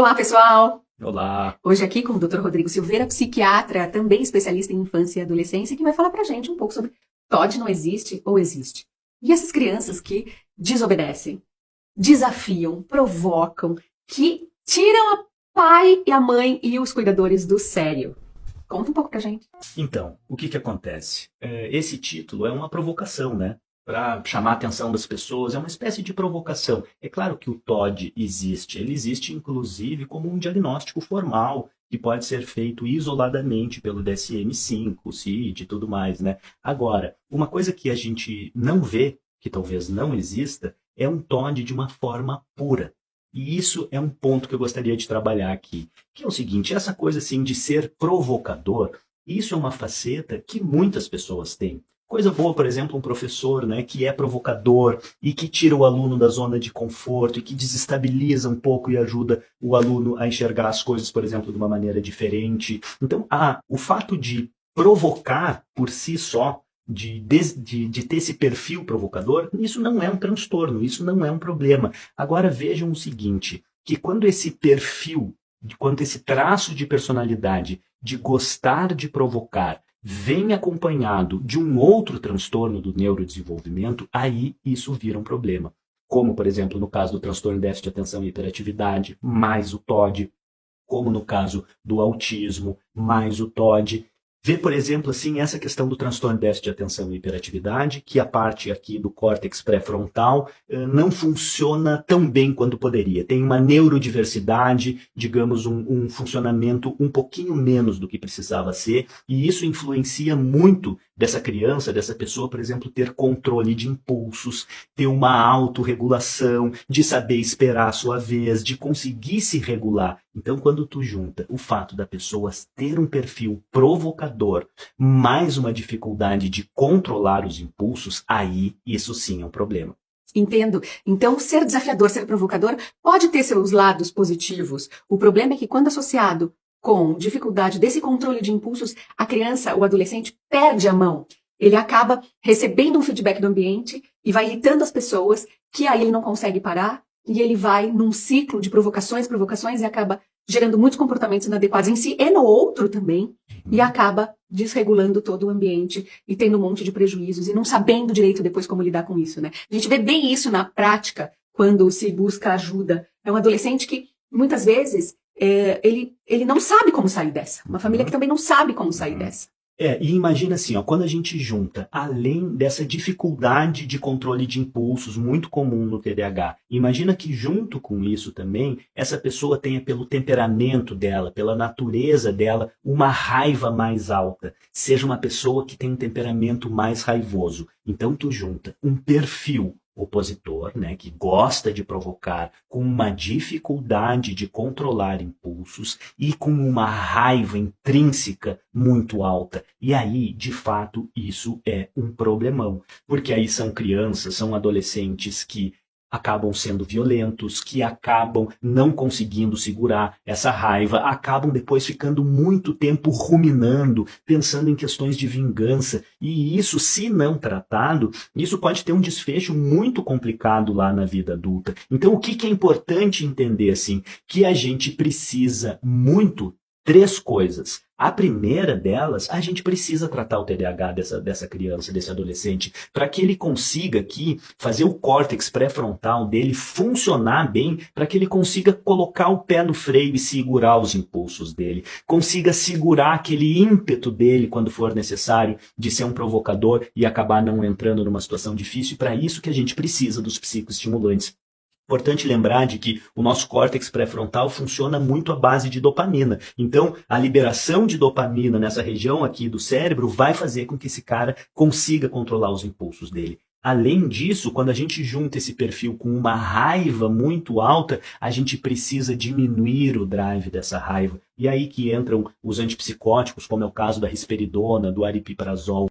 Olá, pessoal! Olá! Hoje aqui com o Dr. Rodrigo Silveira, psiquiatra, também especialista em infância e adolescência, que vai falar pra gente um pouco sobre TOD não existe ou existe. E essas crianças que desobedecem, desafiam, provocam, que tiram a pai e a mãe e os cuidadores do sério. Conta um pouco pra gente. Então, o que acontece? Esse título é uma provocação, né? Para chamar a atenção das pessoas, é uma espécie de provocação. É claro que o TOD existe. Ele existe, inclusive, como um diagnóstico formal, que pode ser feito isoladamente pelo DSM-5, o CID e tudo mais, né? Agora, uma coisa que a gente não vê, que talvez não exista, é um TOD de uma forma pura. E isso é um ponto que eu gostaria de trabalhar aqui, que é o seguinte, essa coisa assim de ser provocador, isso é uma faceta que muitas pessoas têm. Coisa boa, por exemplo, um professor, né, que é provocador e que tira o aluno da zona de conforto e que desestabiliza um pouco e ajuda o aluno a enxergar as coisas, por exemplo, de uma maneira diferente. Então, o fato de provocar por si só, de ter esse perfil provocador, isso não é um transtorno, isso não é um problema. Agora vejam o seguinte, que quando esse perfil, quando esse traço de personalidade de gostar de provocar vem acompanhado de um outro transtorno do neurodesenvolvimento, aí isso vira um problema. Como, por exemplo, no caso do transtorno de déficit de atenção e hiperatividade, mais o TOD, como no caso do autismo, mais o TOD. Vê, por exemplo, assim, essa questão do transtorno de déficit de atenção e hiperatividade, que a parte aqui do córtex pré-frontal não funciona tão bem quanto poderia. Tem uma neurodiversidade, digamos, um funcionamento um pouquinho menos do que precisava ser, e isso influencia muito dessa criança, dessa pessoa, por exemplo, ter controle de impulsos, ter uma autorregulação, de saber esperar a sua vez, de conseguir se regular. Então, quando tu junta o fato da pessoa ter um perfil provocador, mais uma dificuldade de controlar os impulsos, aí isso sim é um problema. Entendo. Então, ser desafiador, ser provocador, pode ter seus lados positivos. O problema é que quando associado com dificuldade desse controle de impulsos, a criança, o adolescente, perde a mão. Ele acaba recebendo um feedback do ambiente e vai irritando as pessoas, que aí ele não consegue parar, e ele vai num ciclo de provocações e acaba gerando muitos comportamentos inadequados em si e no outro também, e acaba desregulando todo o ambiente e tendo um monte de prejuízos e não sabendo direito depois como lidar com isso, né? A gente vê bem isso na prática quando se busca ajuda. É um adolescente que, muitas vezes, ele não sabe como sair dessa. Uma família que também não sabe como sair dessa. E imagina assim, ó, quando a gente junta, além dessa dificuldade de controle de impulsos, muito comum no TDAH, imagina que junto com isso também, essa pessoa tenha pelo temperamento dela, pela natureza dela, uma raiva mais alta. Seja uma pessoa que tem um temperamento mais raivoso. Então tu junta um perfil opositor, né, que gosta de provocar, com uma dificuldade de controlar impulsos e com uma raiva intrínseca muito alta. E aí, de fato, isso é um problemão, porque aí são crianças, são adolescentes que acabam sendo violentos, que acabam não conseguindo segurar essa raiva, acabam depois ficando muito tempo ruminando, pensando em questões de vingança, e isso, se não tratado, isso pode ter um desfecho muito complicado lá na vida adulta. Então, o que é importante entender, assim, que a gente precisa muito três coisas. A primeira delas, a gente precisa tratar o TDAH dessa criança, desse adolescente, para que ele consiga aqui fazer o córtex pré-frontal dele funcionar bem, para que ele consiga colocar o pé no freio e segurar os impulsos dele, consiga segurar aquele ímpeto dele quando for necessário de ser um provocador e acabar não entrando numa situação difícil. E para isso que a gente precisa dos psicoestimulantes. Importante lembrar de que o nosso córtex pré-frontal funciona muito à base de dopamina. Então, a liberação de dopamina nessa região aqui do cérebro vai fazer com que esse cara consiga controlar os impulsos dele. Além disso, quando a gente junta esse perfil com uma raiva muito alta, a gente precisa diminuir o drive dessa raiva. E aí que entram os antipsicóticos, como é o caso da risperidona, do aripiprazol.